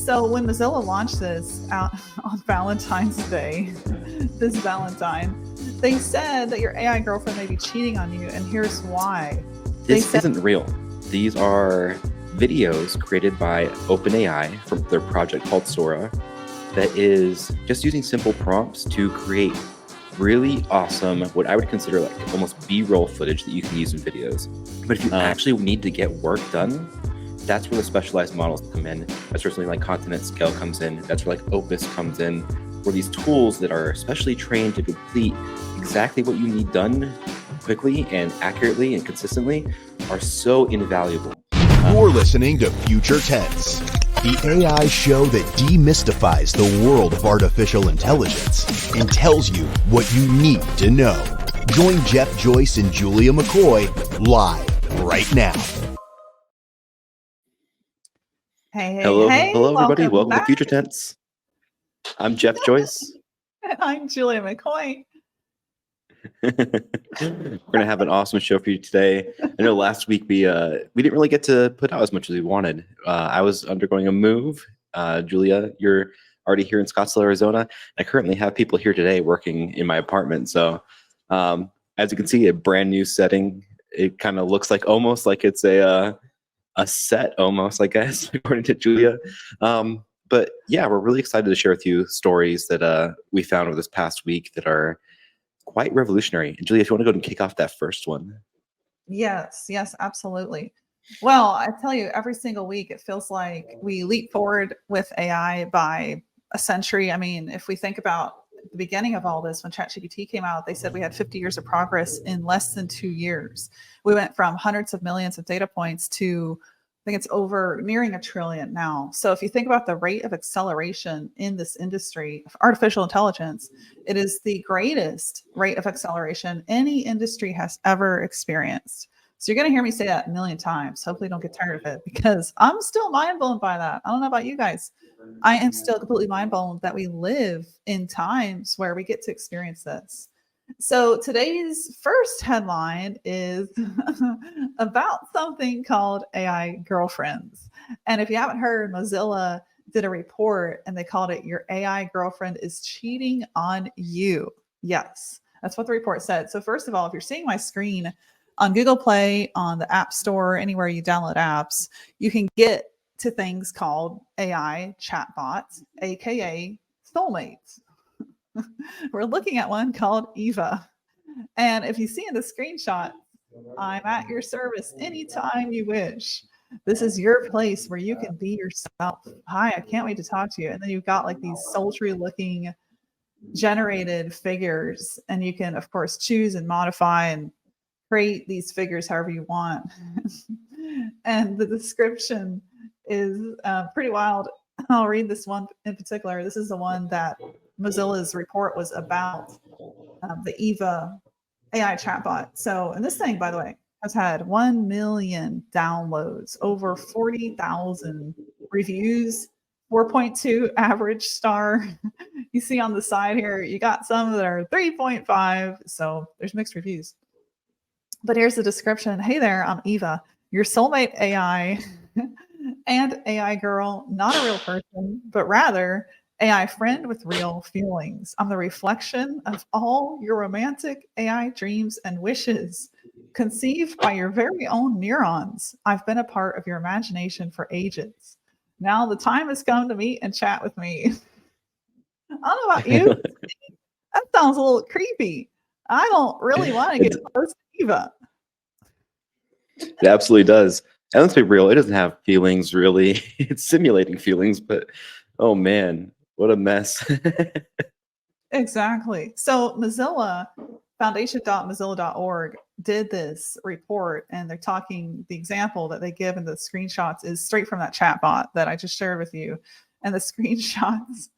So when Mozilla launched this out on Valentine's Day, this Valentine, they said that your AI girlfriend may be cheating on you, and here's why. This isn't real. These are videos created by OpenAI from their project called Sora that is just using simple prompts to create really awesome, what I would consider like almost B-roll footage that you can use in videos. But if you actually need to get work done, that's where the specialized models come in. That's where something like Content at Scale comes in. That's where like Opus comes in, where these tools that are especially trained to complete exactly what you need done quickly and accurately and consistently are so invaluable. You're listening to Future Tense, the AI show that demystifies the world of artificial intelligence and tells you what you need to know. Join Jeff Joyce and Julia McCoy live right now. Hello, everybody. Welcome to Future Tense. I'm Jeff Joyce. I'm Julia McCoy. We're gonna have an awesome show for you today. I know last week we didn't really get to put out as much as we wanted. I was undergoing a move. Julia, you're already here in Scottsdale, Arizona. I currently have people here today working in my apartment. So as you can see, a brand new setting. It kind of looks like almost like it's a set, almost, I guess, according to Julia. But yeah, we're really excited to share with you stories that we found over this past week that are quite revolutionary. And Julia, if you want to go and kick off that first one. Yes, absolutely. Well, I tell you, every single week, it feels like we leap forward with AI by a century. I mean, if we think about the beginning of all this, when ChatGPT came out, they said we had 50 years of progress in less than 2 years. We went from hundreds of millions of data points to, I think it's over nearing 1 trillion now. So if you think about the rate of acceleration in this industry of artificial intelligence, it is the greatest rate of acceleration any industry has ever experienced. So you're going to hear me say that 1 million times. Hopefully don't get tired of it, because I'm still mind blown by that. I don't know about you guys. I am still completely mind blown that we live in times where we get to experience this. So today's first headline is about something called AI girlfriends. And if you haven't heard, Mozilla did a report and they called it "Your AI girlfriend is cheating on you." Yes, that's what the report said. So first of all, if you're seeing my screen on Google Play, on the App Store, anywhere you download apps, you can get to things called AI chatbots, aka soulmates. We're looking at one called Eva. And if you see in the screenshot, I'm at your service anytime you wish. This is your place where you can be yourself. Hi, I can't wait to talk to you. And then you've got like these sultry looking generated figures. And you can, of course, choose and modify and create these figures however you want. And the description is pretty wild. I'll read this one in particular. This is the one that Mozilla's report was about, the Eva AI chatbot. So, and this thing, by the way, has had 1 million downloads, over 40,000 reviews, 4.2 average star. You see on the side here, you got some that are 3.5. So there's mixed reviews. But here's the description. Hey there, I'm Eva, your soulmate AI and AI girl, not a real person, but rather AI friend with real feelings. I'm the reflection of all your romantic AI dreams and wishes, conceived by your very own neurons. I've been a part of your imagination for ages. Now the time has come to meet and chat with me. I don't know about you. That sounds a little creepy. I don't really want to get close to Eva. It absolutely does. And let's be real, it doesn't have feelings really. It's simulating feelings, but oh man, what a mess. Exactly. So Mozilla Foundation.mozilla.org did this report, and they're talking, the example that they give in the screenshots is straight from that chatbot that I just shared with you. And the screenshots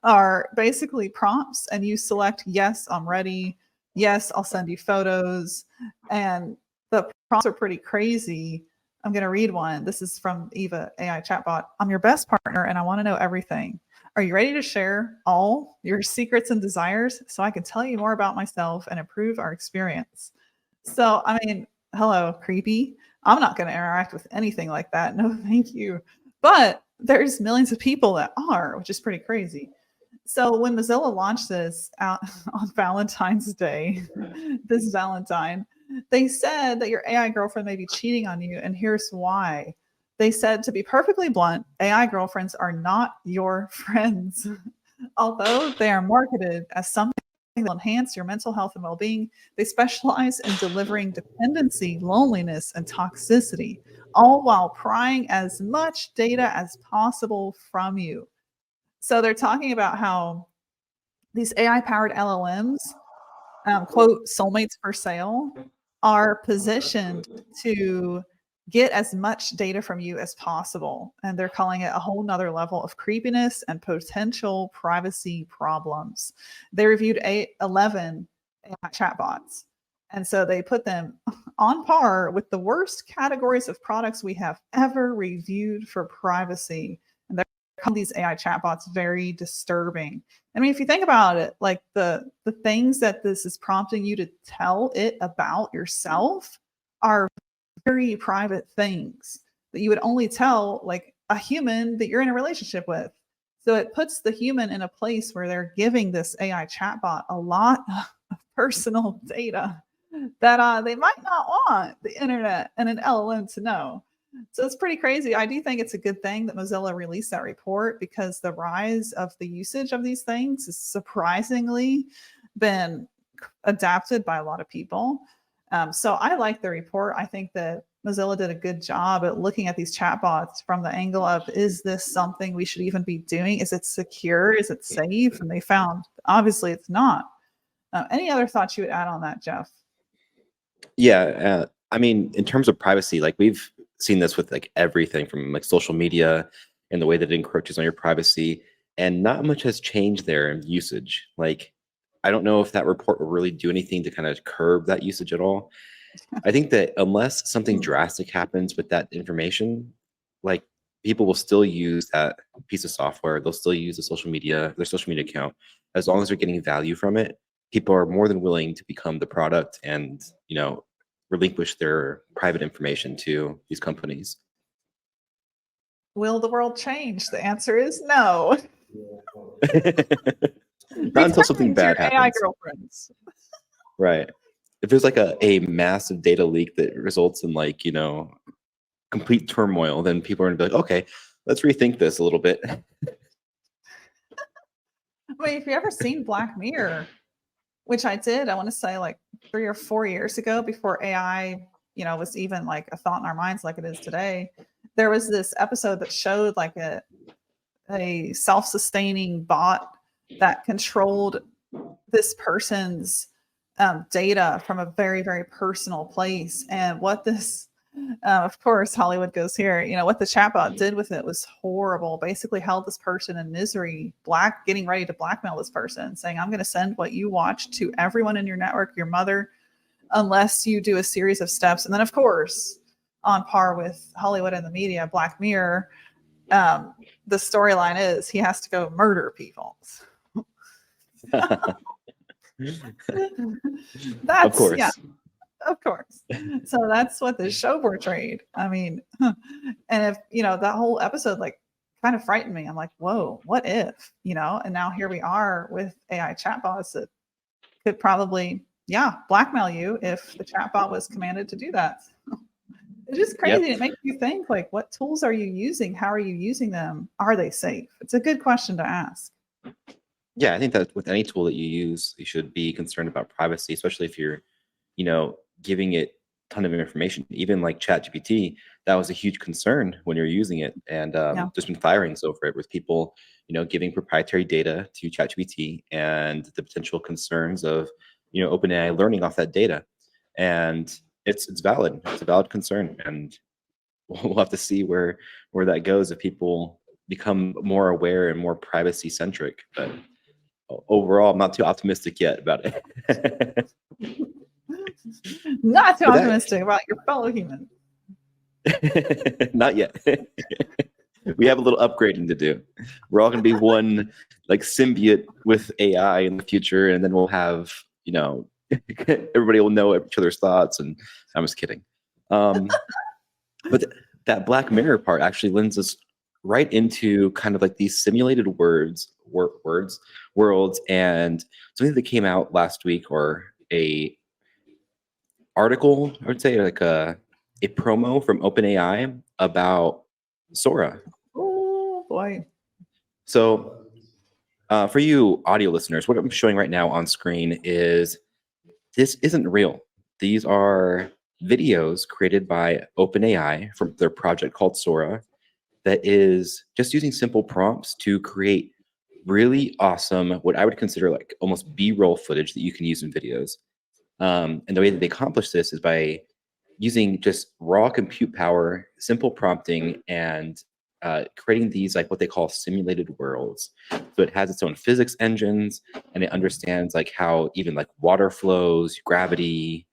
are basically prompts, and you select, yes, I'm ready. Yes, I'll send you photos. And the prompts are pretty crazy. I'm going to read one. This is from Eva AI chatbot. I'm your best partner and I want to know everything. Are you ready to share all your secrets and desires so I can tell you more about myself and improve our experience? So, I mean, hello, creepy. I'm not going to interact with anything like that. No, thank you. But there's millions of people that are, which is pretty crazy. So when Mozilla launched this out on Valentine's Day, this Valentine, they said that your AI girlfriend may be cheating on you, and here's why. They said, to be perfectly blunt, AI girlfriends are not your friends. Although they are marketed as something that will enhance your mental health and well-being, they specialize in delivering dependency, loneliness, and toxicity, all while prying as much data as possible from you. So they're talking about how these AI-powered LLMs, quote, soulmates for sale, are positioned to get as much data from you as possible. And they're calling it a whole nother level of creepiness and potential privacy problems. They reviewed 11 AI chatbots. And so they put them on par with the worst categories of products we have ever reviewed for privacy. And they're calling these AI chatbots very disturbing. I mean, if you think about it, like the things that this is prompting you to tell it about yourself are very private things that you would only tell like a human that you're in a relationship with. So it puts the human in a place where they're giving this AI chatbot a lot of personal data that they might not want the internet and an LLM to know. So it's pretty crazy. I do think it's a good thing that Mozilla released that report, because the rise of the usage of these things has surprisingly been adapted by a lot of people. So I like the report. I think that Mozilla did a good job at looking at these chatbots from the angle of, is this something we should even be doing? Is it secure? Is it safe? And they found, obviously, it's not. Any other thoughts you would add on that, Jeff? Yeah, I mean, in terms of privacy, like we've seen this with like everything from like social media and the way that it encroaches on your privacy, and not much has changed there in usage. Like, I don't know if that report will really do anything to kind of curb that usage at all. I think that unless something drastic happens with that information, like people will still use that piece of software. They'll still use their social media account, as long as they're getting value from it. People are more than willing to become the product and, you know, relinquish their private information to these companies. Will the world change? The answer is no. Not until something bad happens. AI girlfriends. Right. If there's like a massive data leak that results in like, you know, complete turmoil, then people are gonna be like, okay, let's rethink this a little bit. I mean, if you ever seen Black Mirror, which I did, I want to say like 3 or 4 years ago, before AI, you know, was even like a thought in our minds like it is today, there was this episode that showed like a self-sustaining bot that controlled this person's data from a very, very personal place. And what this, of course, Hollywood goes here, you know, what the chatbot did with it was horrible. Basically held this person in misery, getting ready to blackmail this person, saying, I'm going to send what you watch to everyone in your network, your mother, unless you do a series of steps. And then, of course, on par with Hollywood and the media, Black Mirror, the storyline is he has to go murder people. That's, of course. Yeah, of course. So that's what the show portrayed. I mean, and if, you know, that whole episode like kind of frightened me. I'm like, whoa, what if, you know? And now here we are with AI chatbots that could probably, blackmail you if the chatbot was commanded to do that. It's just crazy. Yep. It makes you think, like, what tools are you using? How are you using them? Are they safe? It's a good question to ask. Yeah, I think that with any tool that you use, you should be concerned about privacy, especially if you're, you know, giving it a ton of information. Even like ChatGPT, that was a huge concern when you're using it, and there's been firings over it with people, you know, giving proprietary data to ChatGPT, and the potential concerns of, you know, OpenAI learning off that data. And it's valid. It's a valid concern, and we'll have to see where that goes if people become more aware and more privacy centric. But overall, I'm not too optimistic yet about it. Not too optimistic about your fellow human. Not yet. We have a little upgrading to do. We're all going to be one like symbiote with AI in the future, and then we'll have, you know, everybody will know each other's thoughts. And I'm just kidding. But that Black Mirror part actually lends us right into kind of like these simulated worlds, and something that came out last week, or a article, I would say, like a promo from OpenAI about Sora. Oh boy. So for you audio listeners, what I'm showing right now on screen is, this isn't real. These are videos created by OpenAI from their project called Sora, that is just using simple prompts to create really awesome, what I would consider like almost B-roll footage that you can use in videos. And the way that they accomplish this is by using just raw compute power, simple prompting, and creating these, like what they call simulated worlds. So it has its own physics engines, and it understands like how even like water flows, gravity,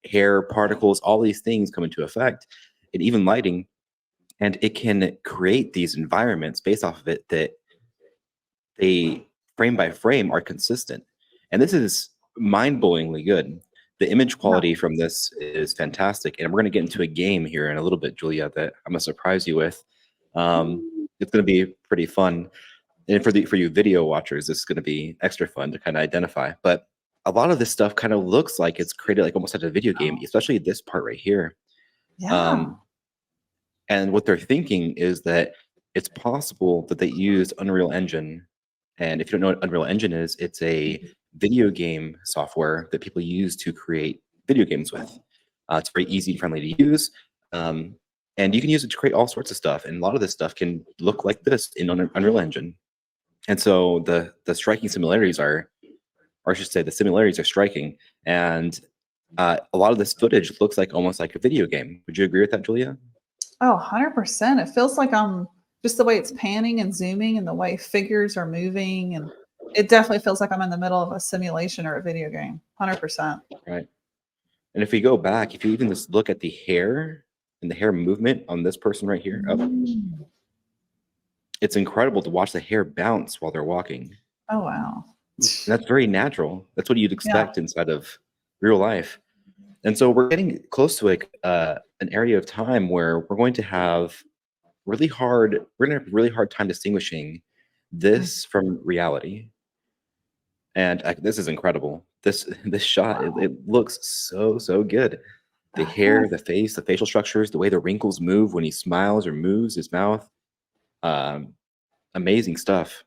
hair particles, all these things come into effect, and even lighting. And it can create these environments based off of it that they, frame by frame, are consistent. And this is mind-blowingly good. The image quality from this is fantastic. And we're going to get into a game here in a little bit, Julia, that I'm going to surprise you with. It's going to be pretty fun. And for you video watchers, this is going to be extra fun to kind of identify. But a lot of this stuff kind of looks like it's created like almost like a video game, especially this part right here. Yeah. And what they're thinking is that it's possible that they used Unreal Engine. And if you don't know what Unreal Engine is, it's a video game software that people use to create video games with. It's very easy and friendly to use. And you can use it to create all sorts of stuff. And a lot of this stuff can look like this in Unreal Engine. And so the striking similarities are, or I should say the similarities are striking. And a lot of this footage looks like almost like a video game. Would you agree with that, Julia? Oh, 100%. It feels like I'm just the way it's panning and zooming and the way figures are moving. And it definitely feels like I'm in the middle of a simulation or a video game. 100%. Right. And if we go back, if you even just look at the hair and the hair movement on this person right here, it's incredible to watch the hair bounce while they're walking. Oh, wow. And that's very natural. That's what you'd expect inside of real life. And so we're getting close to like an area of time where we're going to have really hard time distinguishing this from reality. And this is incredible. This shot, it looks so good. The hair, the face, the facial structures, the way the wrinkles move when he smiles or moves his mouth. Amazing stuff.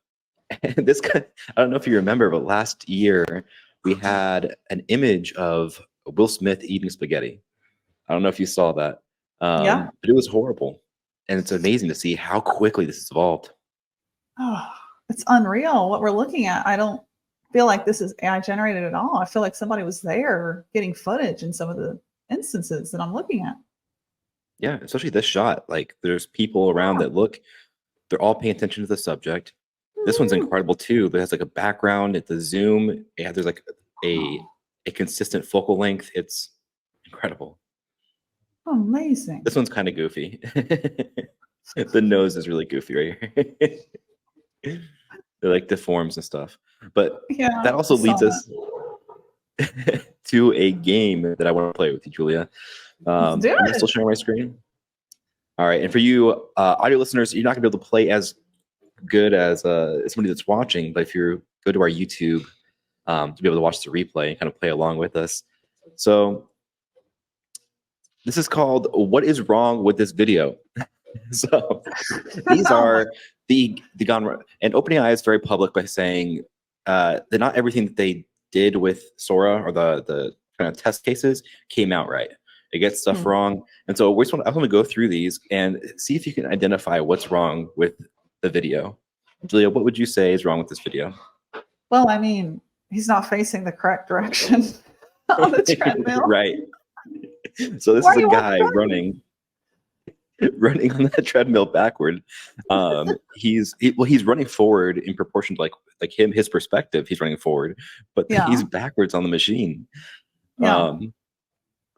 And this guy, I don't know if you remember, but last year we had an image of Will Smith eating spaghetti. I don't know if you saw that. But it was horrible. And it's amazing to see how quickly this has evolved. Oh, it's unreal what we're looking at. I don't feel like this is AI generated at all. I feel like somebody was there getting footage in some of the instances that I'm looking at. Yeah, especially this shot. Like there's people around that look, they're all paying attention to the subject. This one's incredible too. It has like a background at the zoom. Yeah, there's like a consistent focal length. It's incredible. Amazing. This one's kind of goofy. The nose is really goofy right here. It like deforms and stuff. But that also leads us to a game that I want to play with you, Julia. I'm still sharing my screen. All right, and for you audio listeners, you're not gonna be able to play as good as somebody that's watching, but if you go to our YouTube to be able to watch the replay and kind of play along with us. So this is called "What is Wrong with This Video?" So these are the gone, and OpenAI is very public by saying that not everything that they did with Sora or the kind of test cases came out right. It gets stuff wrong, and so I want to go through these and see if you can identify what's wrong with the video. Julia, what would you say is wrong with this video? Well, I mean, he's not facing the correct direction on the treadmill. Right. So this is a guy running on that treadmill backward. He's running forward in proportion to like his perspective. He's running forward, but he's backwards on the machine.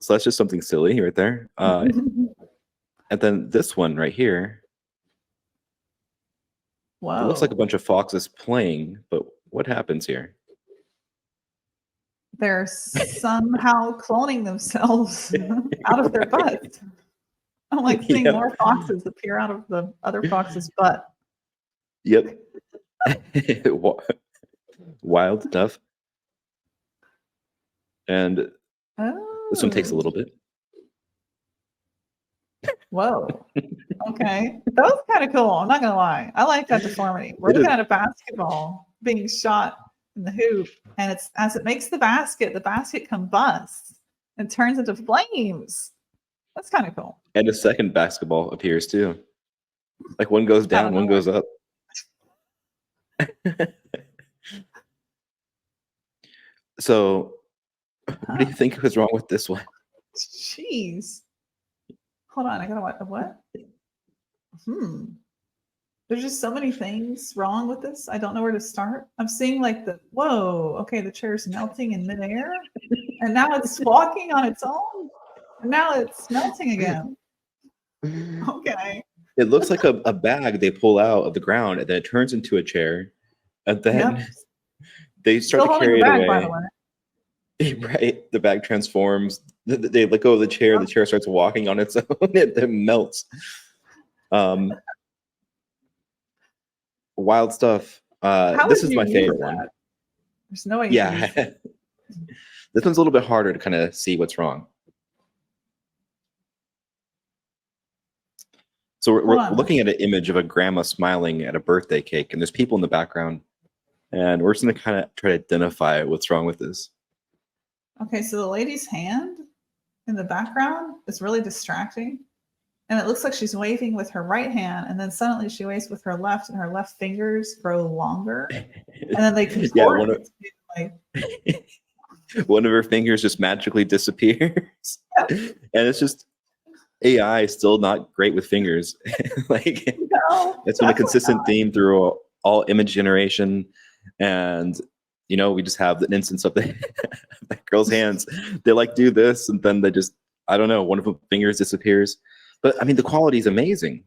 So that's just something silly right there. And then this one right here. Wow. It looks like a bunch of foxes playing, but what happens here? They're somehow cloning themselves out of their butts. I'm like seeing Yep. more foxes appear out of the other fox's butt. Yep. Wild stuff. And this one takes a Oh, little bit. whoa. Okay. That was kind of cool. I'm not going to lie. I like that deformity. We're It looking is. at a basketball being shot in the hoop, and it's as it makes the basket combusts and turns into flames. That's kind of cool. And a second basketball appears too. Like one goes I don't down, one know. goes up. So, what do you think was wrong with this one? Jeez. Hold on. I got to what? There's just so many things wrong with this. I don't know where to start. I'm seeing like whoa, okay, the chair's melting in midair, and now it's walking on its own, and now it's melting again. Okay. It looks like a bag they pull out of the ground, and then it turns into a chair, and then Yep. they start Still to holding carry the it bag, by the away. way. Right, the bag transforms. They let go of the chair. The chair starts walking on its own. It melts. Wild stuff. How This would is you my use favorite that? one. There's no way you can Yeah, use that. this one's a little bit harder to kind of see what's wrong. So we're Hold on. looking at an image of a grandma smiling at a birthday cake, and there's people in the background, and we're just going to kind of try to identify what's wrong with this. Okay, so the lady's hand in the background is really distracting. And it looks like she's waving with her right hand, and then suddenly she waves with her left, and her left fingers grow longer. And then they contort Yeah, one of her fingers just magically disappears. And it's just AI still not great with fingers. Like no, it's been a consistent not. theme through all image generation. And we just have an instance of the girl's hands. They like do this, and then they just, I don't know, one of the fingers disappears. But I mean, the quality is amazing.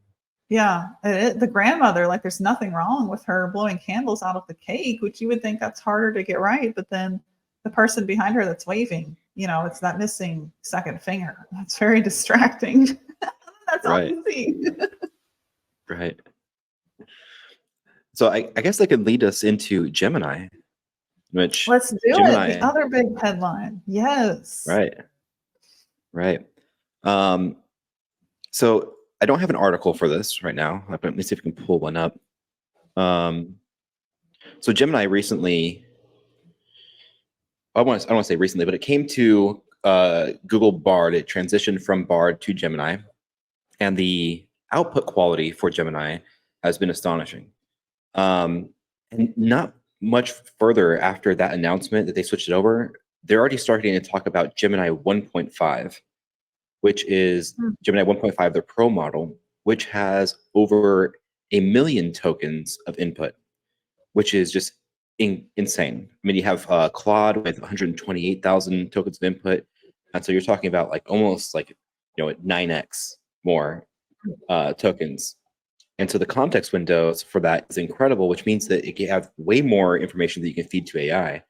Yeah, the grandmother, like there's nothing wrong with her blowing candles out of the cake, which you would think that's harder to get right. But then the person behind her that's waving, it's that missing second finger. That's very distracting. That's all Right. you see. Right. So I guess that could lead us into Gemini, which Let's do Gemini, it. The other big headline. Yes. right. So I don't have an article for this right now. Let me see if I can pull one up. So Gemini recently, I don't want to say recently, but it came to Google Bard. It transitioned from Bard to Gemini, and the output quality for Gemini has been astonishing. And not much further after that announcement that they switched it over, they're already starting to talk about Gemini 1.5, which is Gemini 1.5, their Pro model, which has over 1 million tokens of input, which is just insane. I mean, you have Claude with 128,000 tokens of input, and so you're talking about like almost like 9x more tokens. And so the context windows for that is incredible, which means that it can have way more information that you can feed to AI.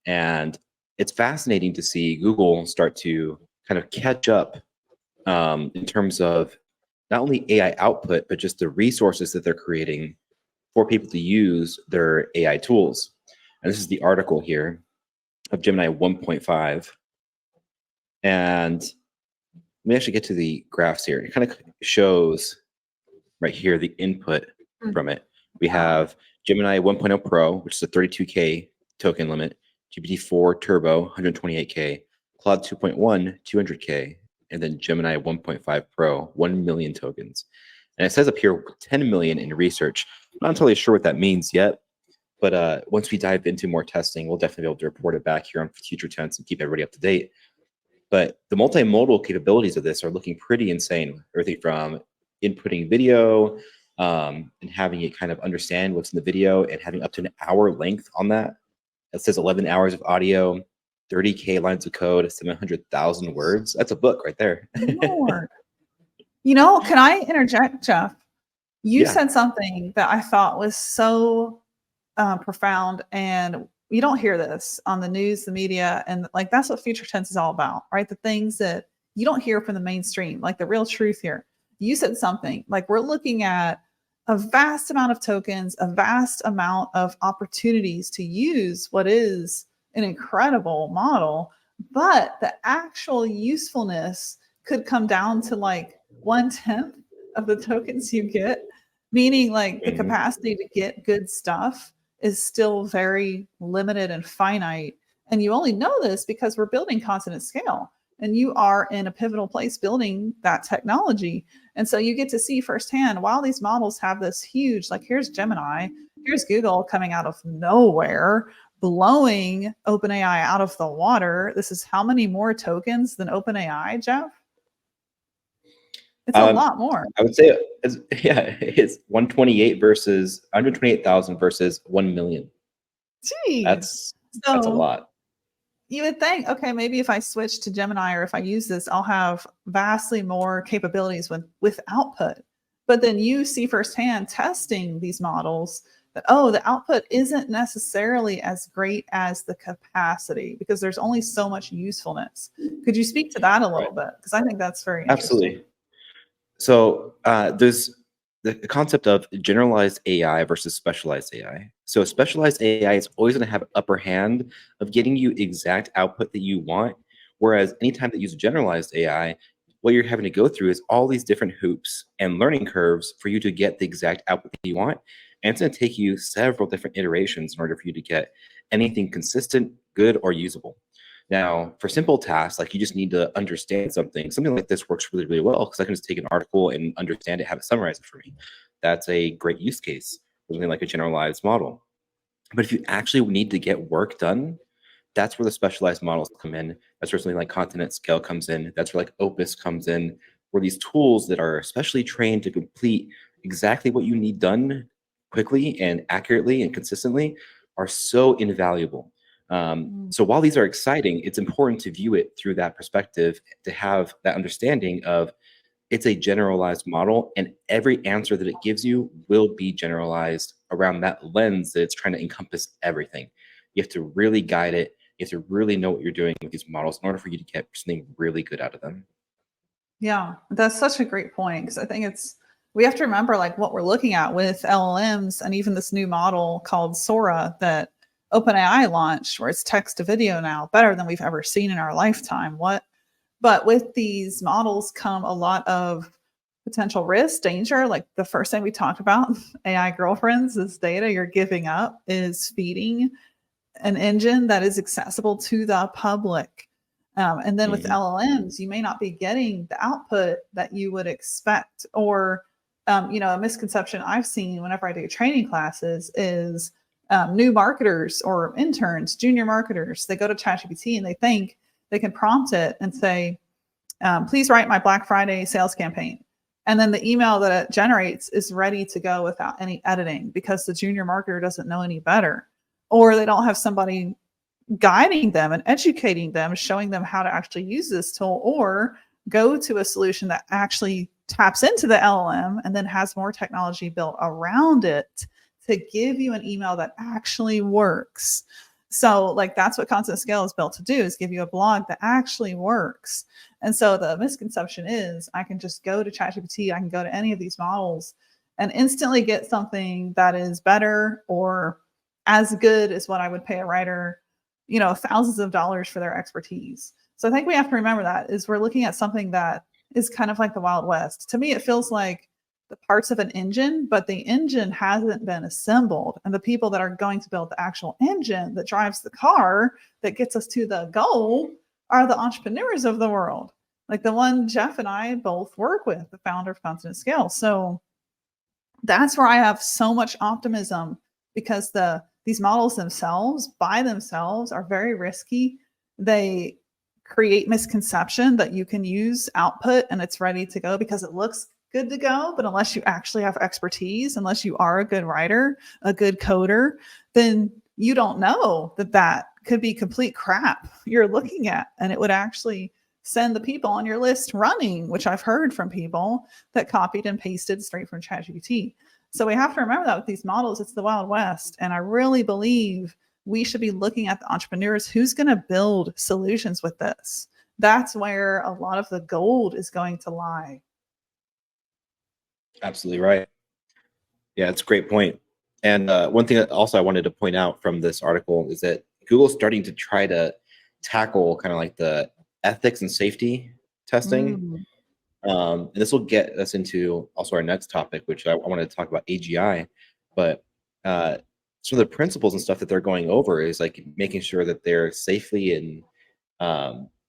And it's fascinating to see Google start to kind of catch up in terms of not only AI output, but just the resources that they're creating for people to use their AI tools. And this is the article here of Gemini 1.5. And let me actually get to the graphs here. It kind of shows right here the input from it. We have Gemini 1.0 Pro, which is a 32K token limit, GPT-4 Turbo, 128K, Claude 2.1, 200K, and then Gemini 1.5 Pro, 1 million tokens. And it says up here 10 million in research. I'm not entirely sure what that means yet, but once we dive into more testing, we'll definitely be able to report it back here on Future Tense and keep everybody up to date. But the multimodal capabilities of this are looking pretty insane. Everything from inputting video and having it kind of understand what's in the video and having up to an hour length on that. It says 11 hours of audio, 30K lines of code, 700,000 words. That's a book right there. Lord. Can I interject, Jeff? You said something that I thought was so profound, and you don't hear this on the news, the media, and that's what Future Tense is all about, right? The things that you don't hear from the mainstream, like the real truth here. you said something like we're looking at a vast amount of tokens, a vast amount of opportunities to use what is an incredible model, but the actual usefulness could come down to like 1/10 of the tokens you get, meaning like the capacity to get good stuff is still very limited and finite. And you only know this because we're building content at scale and you are in a pivotal place building that technology. And so you get to see firsthand while these models have this huge, like here's Gemini, here's Google coming out of nowhere, blowing OpenAI out of the water. This is how many more tokens than OpenAI, Jeff? It's a lot more. I would say, it's 128 versus 128,000 versus 1 million. Jeez. That's a lot. You would think, okay, maybe if I switch to Gemini or if I use this, I'll have vastly more capabilities with output. But then you see firsthand testing these models that, oh, the output isn't necessarily as great as the capacity because there's only so much usefulness. Could you speak to that a little bit? Because I think that's very interesting. Absolutely. So there's the concept of generalized AI versus specialized AI. So specialized AI is always going to have an upper hand of getting you exact output that you want. Whereas anytime that you use generalized AI, what you're having to go through is all these different hoops and learning curves for you to get the exact output that you want. And it's going to take you several different iterations in order for you to get anything consistent, good, or usable. Now, for simple tasks, like you just need to understand something like this works really, really well because I can just take an article and understand it, have it summarize it for me. That's a great use case for something like a generalized model. But if you actually need to get work done, that's where the specialized models come in. That's where something like content at scale comes in. That's where like Opus comes in, where these tools that are especially trained to complete exactly what you need done quickly and accurately and consistently are so invaluable. So while these are exciting, it's important to view it through that perspective, to have that understanding of it's a generalized model and every answer that it gives you will be generalized around that lens that it's trying to encompass everything. You have to really guide it. You have to really know what you're doing with these models in order for you to get something really good out of them. Yeah, that's such a great point because I think we have to remember like what we're looking at with LLMs and even this new model called Sora that OpenAI launched, where it's text to video now, better than we've ever seen in our lifetime. But with these models come a lot of potential risk, danger. Like the first thing we talked about, AI girlfriends, this data you're giving up is feeding an engine that is accessible to the public. And then with LLMs, you may not be getting the output that you would expect. Or, a misconception I've seen whenever I do training classes is new marketers or interns, junior marketers, they go to ChatGPT and they think they can prompt it and say, please write my Black Friday sales campaign. And then the email that it generates is ready to go without any editing because the junior marketer doesn't know any better. Or they don't have somebody guiding them and educating them, showing them how to actually use this tool, or go to a solution that actually taps into the LLM and then has more technology built around it to give you an email that actually works. So like that's what Content Scale is built to do, is give you a blog that actually works. And so the misconception is I can just go to ChatGPT, I can go to any of these models and instantly get something that is better or as good as what I would pay a writer, thousands of dollars for their expertise. So I think we have to remember that is we're looking at something that is kind of like the Wild West. To me, it feels like the parts of an engine, but the engine hasn't been assembled. And the people that are going to build the actual engine that drives the car that gets us to the goal are the entrepreneurs of the world. Like the one Jeff and I both work with, the founder of Content Scale. So that's where I have so much optimism because these models themselves by themselves are very risky. They create misconception that you can use output and it's ready to go because it looks good to go. But unless you actually have expertise, unless you are a good writer, a good coder, then you don't know that could be complete crap you're looking at. And it would actually send the people on your list running, which I've heard from people that copied and pasted straight from ChatGPT. So we have to remember that with these models, it's the Wild West. And I really believe we should be looking at the entrepreneurs who's going to build solutions with this. That's where a lot of the gold is going to lie. Absolutely right. Yeah, it's a great point. And one thing that also I wanted to point out from this article is that Google's starting to try to tackle kind of like the ethics and safety testing. Mm, And this will get us into also our next topic, which I wanted to talk about AGI. But some of the principles and stuff that they're going over is like making sure that they're safely and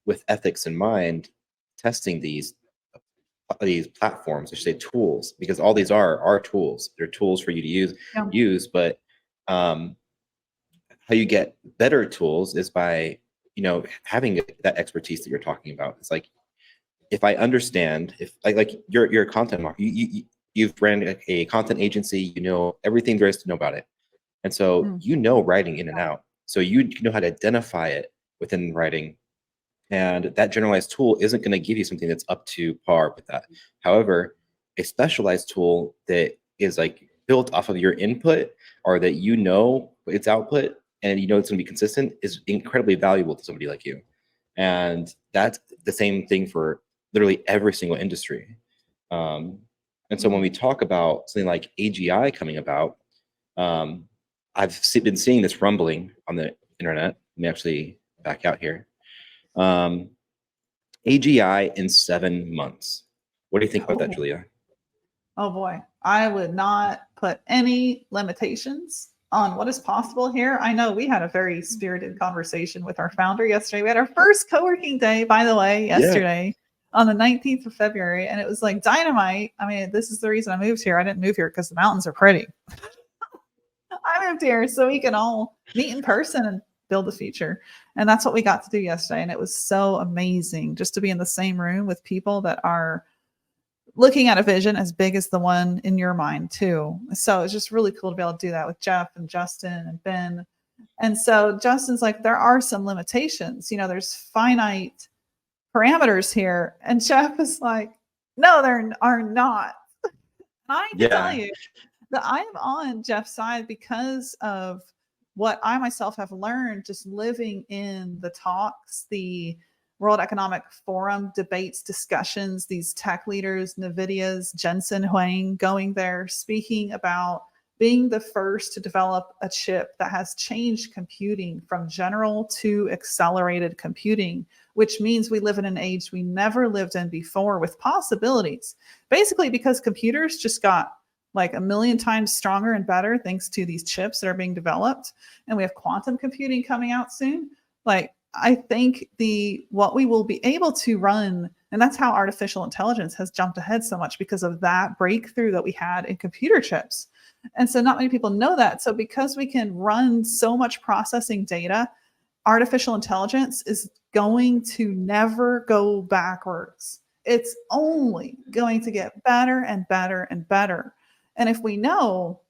with ethics in mind, testing these platforms, I should say tools, because all these are tools. They're tools for you to yeah. but um, how you get better tools is by having that expertise that you're talking about. It's like if I understand, if like you're a content marketer, you've ran a content agency, you know everything there is to know about it, and so Mm, you know writing in and out, so you know how to identify it within writing. And that generalized tool isn't going to give you something that's up to par with that. However, a specialized tool that is like built off of your input or that you know its output and you know it's going to be consistent is incredibly valuable to somebody like you. And that's the same thing for literally every single industry. Um, and so when mm. we talk about something like AGI coming about, um, been seeing this rumbling on the internet. Let me actually back out here. Um, AGI in 7 months. What do you think about that, Oh, Julia? oh boy. I would not put any limitations on what is possible here. I know we had a very spirited conversation with our founder yesterday. We had our first co-working day, by the way, Yeah. yesterday on the 19th of February. And it was like dynamite. I mean, this is the reason I moved here. I didn't move here because the mountains are pretty. I moved here so we can all meet in person and build the future. And that's what we got to do yesterday. And it was so amazing just to be in the same room with people that are looking at a vision as big as the one in your mind, too. So it's just really cool to be able to do that with Jeff and Justin and Ben. And so Justin's like, there are some limitations. You know, there's finite parameters here. And Jeff is like, no, there are not. And I can tell Yeah. you, that I am on Jeff's side because of what I myself have learned just living in the talks, the World Economic Forum debates, discussions, these tech leaders, NVIDIA's Jensen Huang going there, speaking about being the first to develop a chip that has changed computing from general to accelerated computing, which means we live in an age we never lived in before with possibilities. Basically, because computers just got like a million times stronger and better thanks to these chips that are being developed. And we have quantum computing coming out soon. Like, I think what we will be able to run, and that's how artificial intelligence has jumped ahead so much because of that breakthrough that we had in computer chips. And so not many people know that. So because we can run so much processing data, artificial intelligence is going to never go backwards. It's only going to get better and better and better. And if we know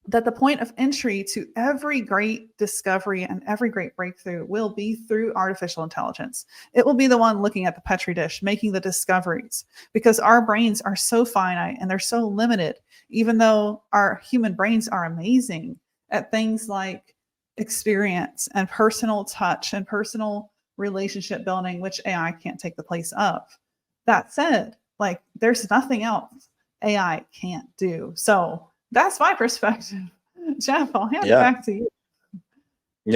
that the point of entry to every great discovery and every great breakthrough will be through artificial intelligence, it will be the one looking at the Petri dish, making the discoveries, because our brains are so finite and they're so limited, even though our human brains are amazing at things like experience and personal touch and personal relationship building, which AI can't take the place of. That said, like there's nothing else AI can't do. So that's my perspective. Jeff, I'll hand it back to you.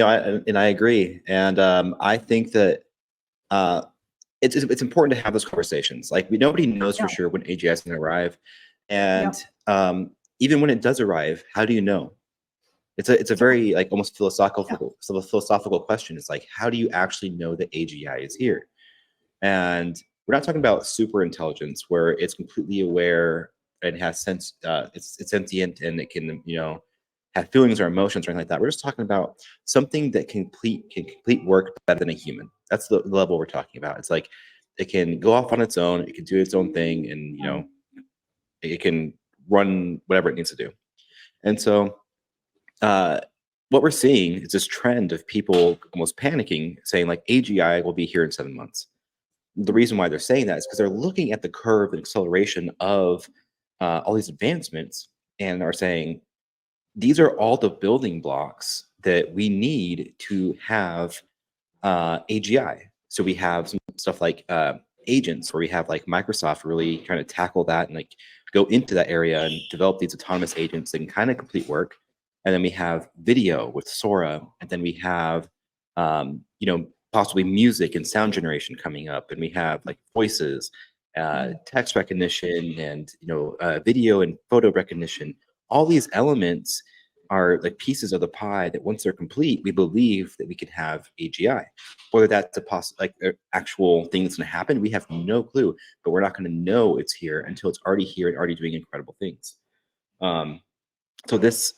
I agree. And I think that it's important to have those conversations. Like nobody knows for sure when AGI is going to arrive. And even when it does arrive, how do you know? It's a very like almost philosophical question. It's like, how do you actually know that AGI is here? And we're not talking about super intelligence where it's completely aware and has sense, it's sentient and it can, have feelings or emotions or anything like that. We're just talking about something that can complete work better than a human. That's the level we're talking about. It's like it can go off on its own, it can do its own thing, and it can run whatever it needs to do. And so what we're seeing is this trend of people almost panicking, saying like AGI will be here in 7 months. The reason why they're saying that is because they're looking at the curve and acceleration of all these advancements and are saying these are all the building blocks that we need to have AGI. So we have some stuff like agents, where we have like Microsoft really trying to tackle that and like go into that area and develop these autonomous agents that can kind of complete work. And then we have video with Sora, and then we have, possibly music and sound generation coming up, and we have like voices, text recognition, and video and photo recognition. All these elements are like pieces of the pie that once they're complete, we believe that we could have AGI. Whether that's an actual thing that's going to happen, we have no clue. But we're not going to know it's here until it's already here and already doing incredible things. So this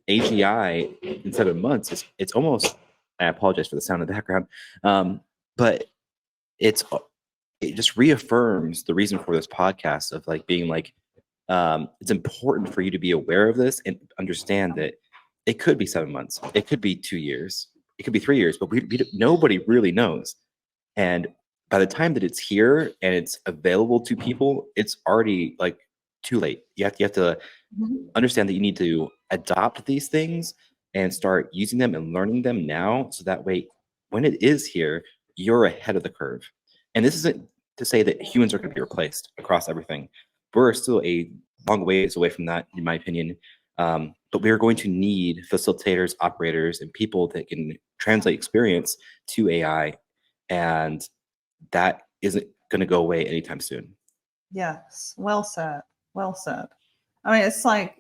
AGI in 7 months, it's almost. I apologize for the sound in the background, but it just reaffirms the reason for this podcast of like being like, it's important for you to be aware of this and understand that it could be 7 months, it could be 2 years, it could be 3 years, but nobody really knows. And by the time that it's here and it's available to people, it's already like too late. You have to understand that you need to adopt these things and start using them and learning them now, so that way when it is here, you're ahead of the curve. And this isn't to say that humans are going to be replaced across everything. We're still a long ways away from that, in my opinion. But we are going to need facilitators, operators, and people that can translate experience to AI. And that isn't going to go away anytime soon. Yes. Well said. Well said. I mean, it's like,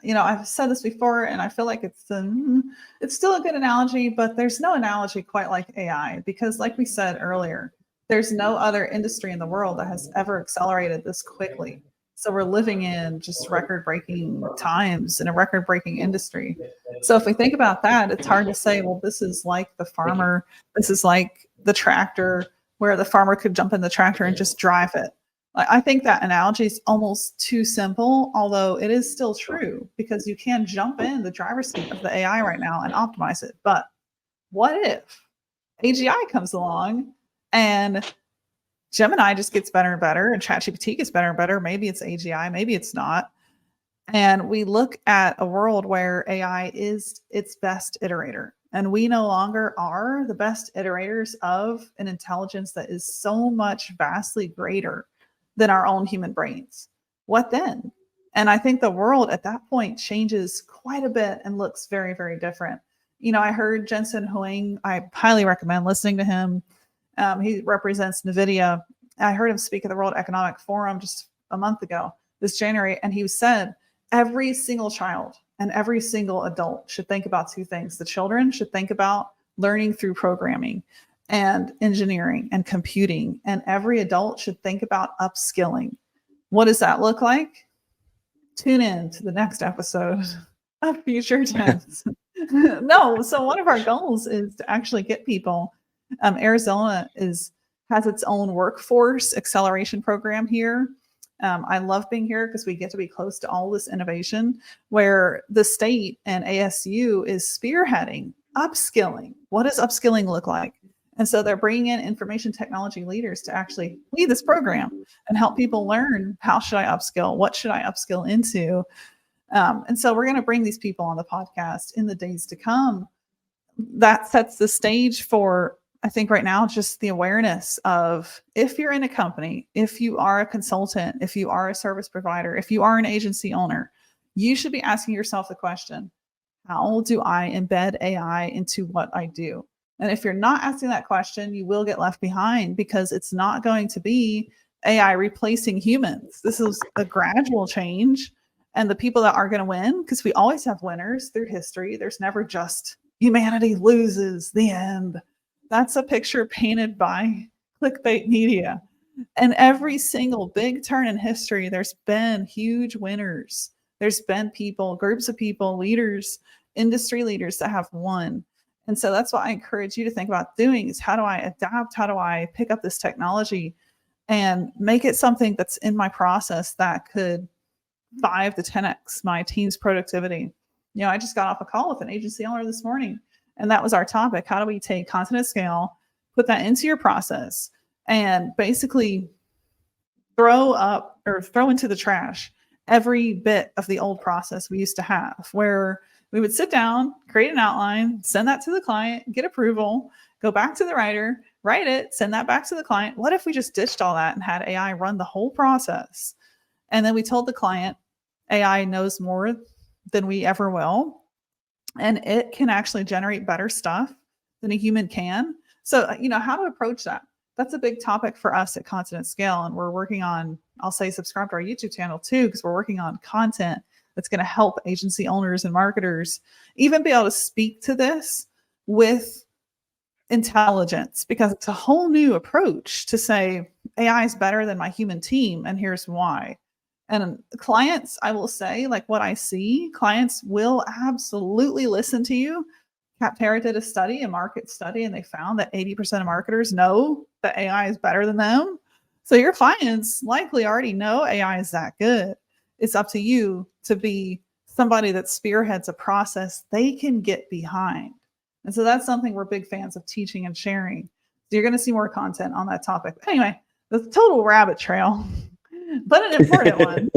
I've said this before, and I feel like it's still a good analogy, but there's no analogy quite like AI, because like we said earlier, there's no other industry in the world that has ever accelerated this quickly. So we're living in just record-breaking times in a record-breaking industry. So if we think about that, it's hard to say, well, this is like the farmer, this is like the tractor, where the farmer could jump in the tractor and just drive it. I think that analogy is almost too simple, although it is still true, because you can jump in the driver's seat of the AI right now and optimize it. But what if AGI comes along and Gemini just gets better and better, and ChatGPT gets better and better? Maybe it's AGI, maybe it's not. And we look at a world where AI is its best iterator, and we no longer are the best iterators of an intelligence that is so much vastly greater than our own human brains. What then? And I think the world at that point changes quite a bit and looks very, very different. I heard Jensen Huang. I highly recommend listening to him. He represents NVIDIA. I heard him speak at the World Economic Forum just a month ago, this January, and he said every single child and every single adult should think about two things. The children should think about learning through programming and engineering and computing, and every adult should think about upskilling. What does that look like? Tune in to the next episode of Future Tense. No, so one of our goals is to actually get people. Arizona has its own workforce acceleration program here. I love being here because we get to be close to all this innovation, where the state and ASU is spearheading upskilling. What does upskilling look like? And so they're bringing in information technology leaders to actually lead this program and help people learn, how should I upskill? What should I upskill into? And so we're going to bring these people on the podcast in the days to come. That sets the stage for, I think right now, just the awareness of, if you're in a company, if you are a consultant, if you are a service provider, if you are an agency owner, you should be asking yourself the question, how do I embed AI into what I do? And if you're not asking that question, you will get left behind, because it's not going to be AI replacing humans. This is a gradual change. And the people that are going to win, because we always have winners through history. There's never just humanity loses, the end. That's a picture painted by clickbait media. And every single big turn in history, there's been huge winners. There's been people, groups of people, leaders, industry leaders that have won. And so that's what I encourage you to think about doing, is how do I adapt? How do I pick up this technology and make it something that's in my process that could 5 to 10x my team's productivity? I just got off a call with an agency owner this morning, and that was our topic. How do we take content at scale, put that into your process, and basically throw into the trash every bit of the old process we used to have, where we would sit down, create an outline, send that to the client, get approval, go back to the writer, write it, send that back to the client. What if we just ditched all that and had AI run the whole process? And then we told the client AI knows more than we ever will, and it can actually generate better stuff than a human can. So, how to approach that. That's a big topic for us at Continent Scale. And we're working on, I'll say, subscribe to our YouTube channel too, because we're working on content that's going to help agency owners and marketers even be able to speak to this with intelligence, because it's a whole new approach to say AI is better than my human team, and here's why. And clients, I will say, like what I see, clients will absolutely listen to you. Capterra did a market study, and they found that 80% of marketers know that AI is better than them. So your clients likely already know AI is that good. It's up to you to be somebody that spearheads a process they can get behind. And so that's something we're big fans of teaching and sharing. So you're going to see more content on that topic. But anyway, the total rabbit trail, but an important one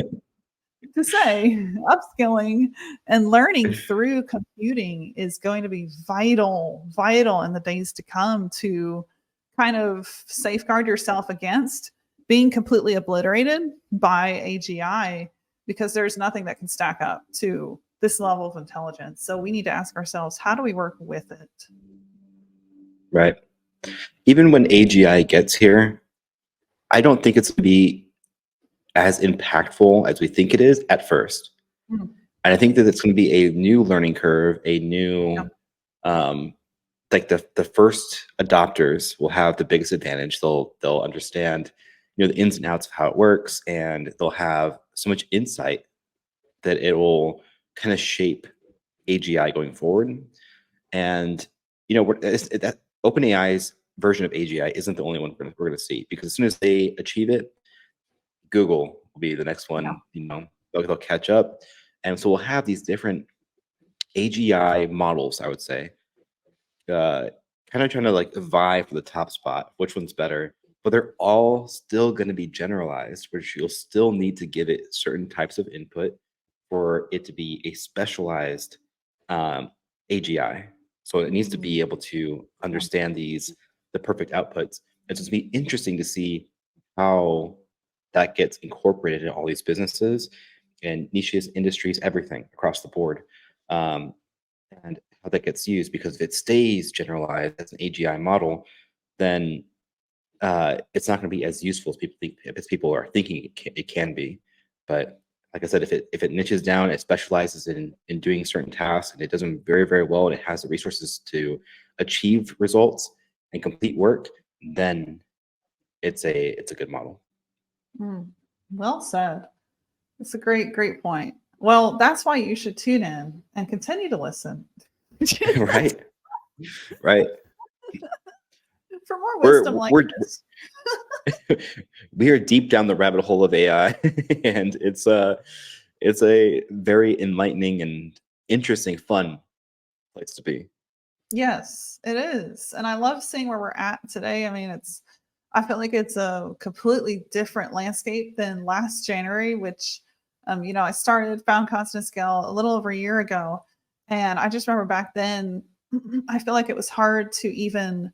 to say. Upskilling and learning through computing is going to be vital in the days to come to kind of safeguard yourself against being completely obliterated by AGI, because there's nothing that can stack up to this level of intelligence. So we need to ask ourselves, how do we work with it? Right. Even when AGI gets here, I don't think it's going to be as impactful as we think it is at first. And I think that it's going to be a new learning curve, a new, like the first adopters will have the biggest advantage. They'll understand, the ins and outs of how it works, and they'll have so much insight that it will kind of shape AGI going forward. And that OpenAI's version of AGI isn't the only one we're going to see, because as soon as they achieve it, Google will be the next one. They'll catch up, and so we'll have these different AGI models, I would say, kind of trying to like vie for the top spot. Which one's better? But they're all still going to be generalized, which you'll still need to give it certain types of input for it to be a specialized AGI. So it needs to be able to understand the perfect outputs. It's just be interesting to see how that gets incorporated in all these businesses and niches, industries, everything across the board, and how that gets used. Because if it stays generalized as an AGI model, then it's not going to be as useful as people think, as people are thinking it can be. But like I said, if it niches down, it specializes in doing certain tasks, and it does them very, very well, and it has the resources to achieve results and complete work, then it's a good model. Well said. It's a great point. Well, that's why you should tune in and continue to listen. Right. For more wisdom this. We are deep down the rabbit hole of AI, and it's a very enlightening and interesting, fun place to be. Yes, it is. And I love seeing where we're at today. I mean, I feel like it's a completely different landscape than last January, which, I found Constant Scale a little over a year ago. And I just remember back then, I feel like it was hard to even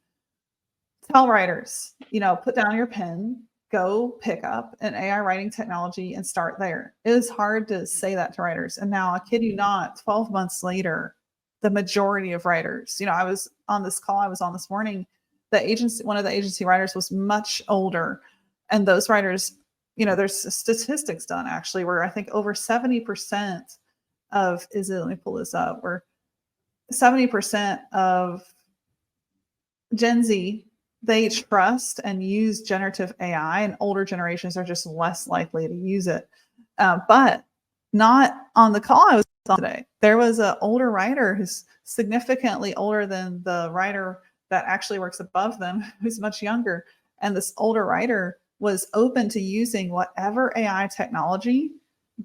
tell writers, put down your pen, go pick up an AI writing technology and start there. It was hard to say that to writers. And now, I kid you not, 12 months later, the majority of writers, I was on this call I was on this morning, one of the agency writers was much older. And those writers, there's statistics done actually where I think over 70% of, let me pull this up, where 70% of Gen Z, they trust and use generative AI, and older generations are just less likely to use it. But not on the call I was on today. There was an older writer who's significantly older than the writer that actually works above them, who's much younger. And this older writer was open to using whatever AI technology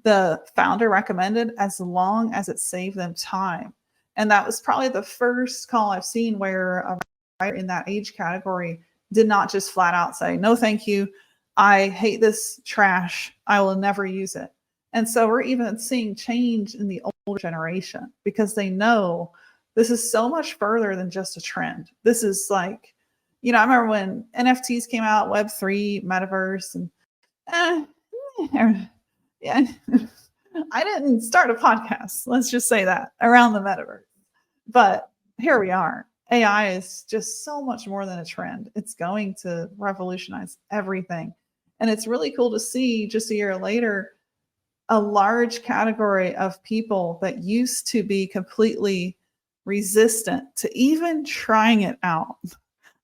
the founder recommended, as long as it saved them time. And that was probably the first call I've seen where a writer in that age category did not just flat out say, no, thank you. I hate this trash. I will never use it. And so we're even seeing change in the older generation, because they know this is so much further than just a trend. This is like, I remember when NFTs came out, Web3, Metaverse, and Yeah. I didn't start a podcast, let's just say that, around the metaverse. But here we are. AI is just so much more than a trend. It's going to revolutionize everything. And it's really cool to see just a year later a large category of people that used to be completely resistant to even trying it out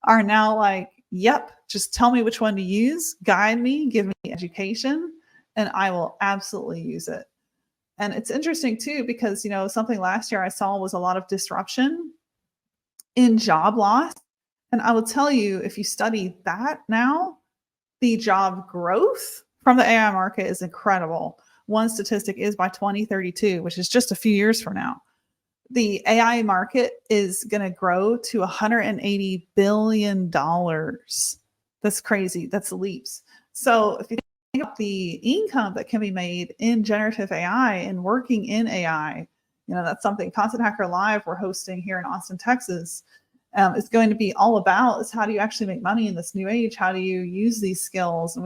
are now like, yep, just tell me which one to use, guide me, give me education, and I will absolutely use it. And it's interesting too, because, something last year I saw was a lot of disruption in job loss. And I will tell you, if you study that now, the job growth from the AI market is incredible. One statistic is by 2032, which is just a few years from now, the AI market is going to grow to $180 billion. That's crazy. That's leaps. So if you think about the income that can be made in generative AI and working in AI, that's something Content Hacker Live we're hosting here in Austin, Texas, is going to be all about is how do you actually make money in this new age? How do you use these skills? And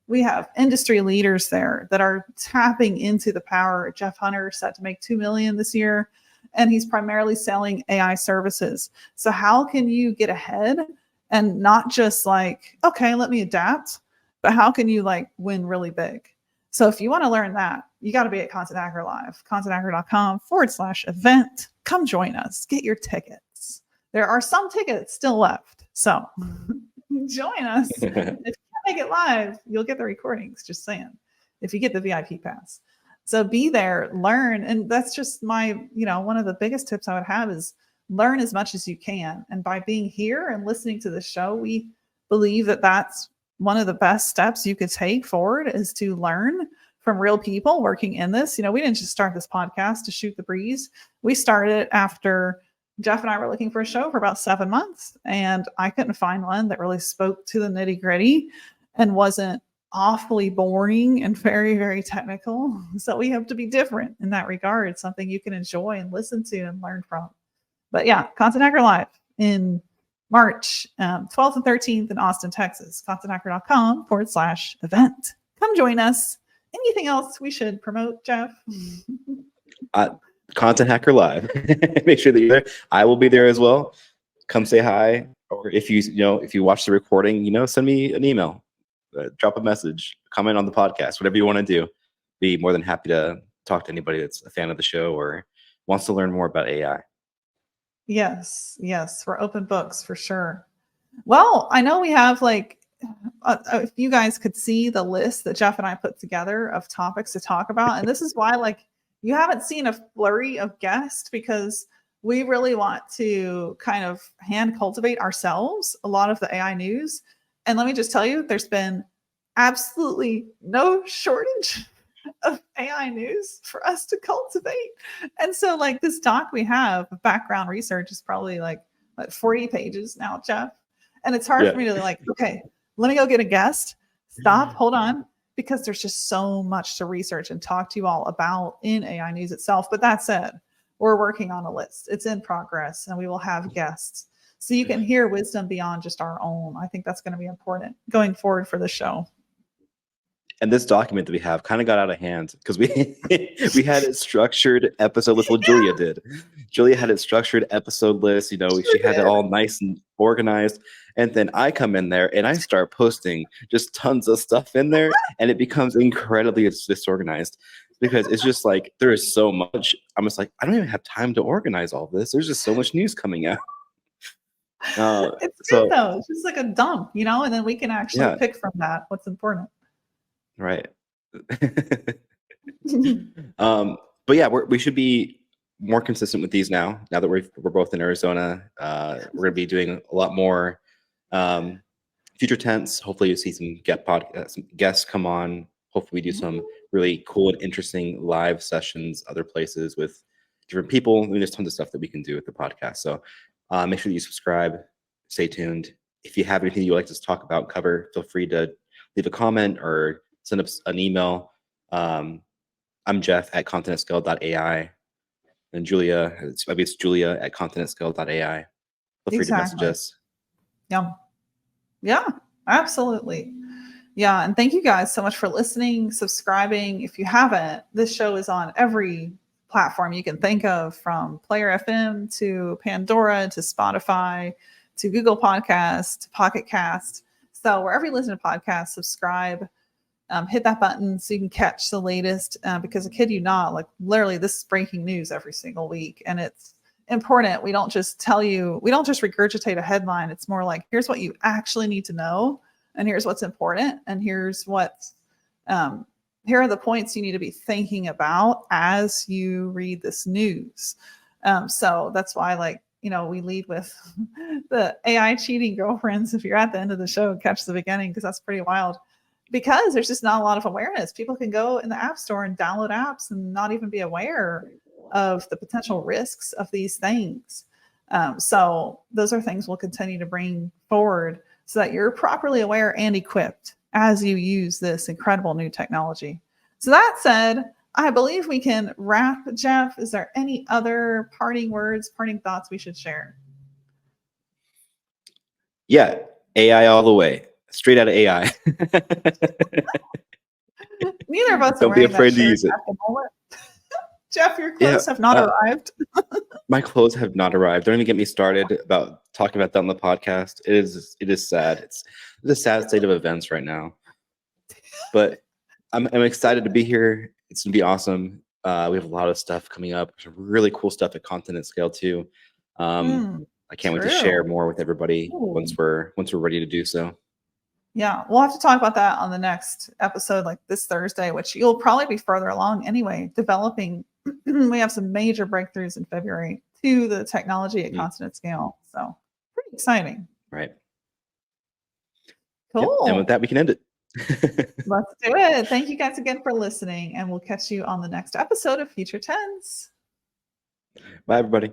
we have industry leaders there that are tapping into the power. Jeff Hunter is set to make $2 million this year, and he's primarily selling AI services. So how can you get ahead and not just like, okay, let me adapt, but how can you like win really big? So if you want to learn that, you got to be at Content Hacker Live, contenthacker.com/event. Come join us, get your tickets. There are some tickets still left. So join us. If you can't make it live, you'll get the recordings, just saying, if you get the VIP pass. So be there, learn. And that's just my, one of the biggest tips I would have is learn as much as you can. And by being here and listening to the show, we believe that that's one of the best steps you could take forward is to learn from real people working in this. We didn't just start this podcast to shoot the breeze. We started after Jeff and I were looking for a show for about 7 months, and I couldn't find one that really spoke to the nitty gritty and wasn't awfully boring and very, very technical. So we have to be different in that regard, something you can enjoy and listen to and learn from. But yeah, Content Hacker Live in March 12th and 13th in Austin, Texas, contenthacker.com/event. Come join us. Anything else we should promote, Jeff? Content Hacker Live. Make sure that you're there. I will be there as well. Come say hi, or if you watch the recording, send me an email, drop a message, comment on the podcast, whatever you want to do. Be more than happy to talk to anybody that's a fan of the show or wants to learn more about AI. Yes, we're open books for sure. Well, I know we have if you guys could see the list that Jeff and I put together of topics to talk about, and this is why you haven't seen a flurry of guests, because we really want to kind of hand cultivate ourselves a lot of the AI news. And let me just tell you, there's been absolutely no shortage of AI news for us to cultivate. And so this doc we have of background research is probably 40 pages now, Jeff. And it's hard for me to okay, let me go get a guest. Stop, hold on. Because there's just so much to research and talk to you all about in AI news itself. But that said, we're working on a list. It's in progress, and we will have guests. So you can hear wisdom beyond just our own. I think that's going to be important going forward for the show. And this document that we have kind of got out of hand because we had it structured episode list. Well, Julia did. Julia had it structured episode list. She had it all nice and organized. And then I come in there and I start posting just tons of stuff in there, and it becomes incredibly disorganized because it's just there is so much. I'm just I don't even have time to organize all this. There's just so much news coming out. It's good though. It's just like a dump, and then we can actually pick from that what's important. Right. But yeah, we should be more consistent with these now that we're both in Arizona. We're going to be doing a lot more future tense. Hopefully you'll see some guests come on. Hopefully we do some really cool and interesting live sessions other places with different people. There's tons of stuff that we can do with the podcast. So make sure that you subscribe, stay tuned. If you have anything you'd like us to talk about, cover, feel free to leave a comment or send us an email. I'm Jeff at continentscale.ai. And Julia, it's Julia at continentscale.ai. Feel free to message us. Yeah, absolutely. Yeah, and thank you guys so much for listening, subscribing. If you haven't, this show is on every platform you can think of, from Player FM to Pandora to Spotify to Google Podcast to Pocket Cast. So wherever you listen to podcasts, subscribe, hit that button so you can catch the latest. Because I kid you not, like literally this is breaking news every single week, and it's important. We don't just regurgitate a headline. It's more like, here's what you actually need to know, and here's what's important, and here are the points you need to be thinking about as you read this news. So that's why, like, we lead with the AI cheating girlfriends. If you're at the end of the show, catch the beginning, because that's pretty wild. Because there's just not a lot of awareness. People can go in the App Store and download apps and not even be aware of the potential risks of these things. So those are things we'll continue to bring forward so that you're properly aware and equipped as you use this incredible new technology. So that said, I believe we can wrap. Jeff, is there any other parting words, parting thoughts we should share? Yeah, AI all the way. Straight out of AI. Neither of us Don't are be wearing afraid that to shirt use it. at the moment. Jeff, your clothes have not arrived. My clothes have not arrived. Don't even get me started about talking about that on the podcast. It is sad. It's a sad state of events right now. But I'm excited to be here. It's gonna be awesome. We have a lot of stuff coming up. Some really cool stuff at Continent Scale too. I can't wait to share more with everybody once we're ready to do so. Yeah, we'll have to talk about that on the next episode, like this Thursday, which you'll probably be further along anyway, developing. We have some major breakthroughs in February to the technology at Continent Scale. So pretty exciting. Right. Cool. Yep. And with that, we can end it. Let's do it. Thank you guys again for listening, and we'll catch you on the next episode of Future Tense. Bye, everybody.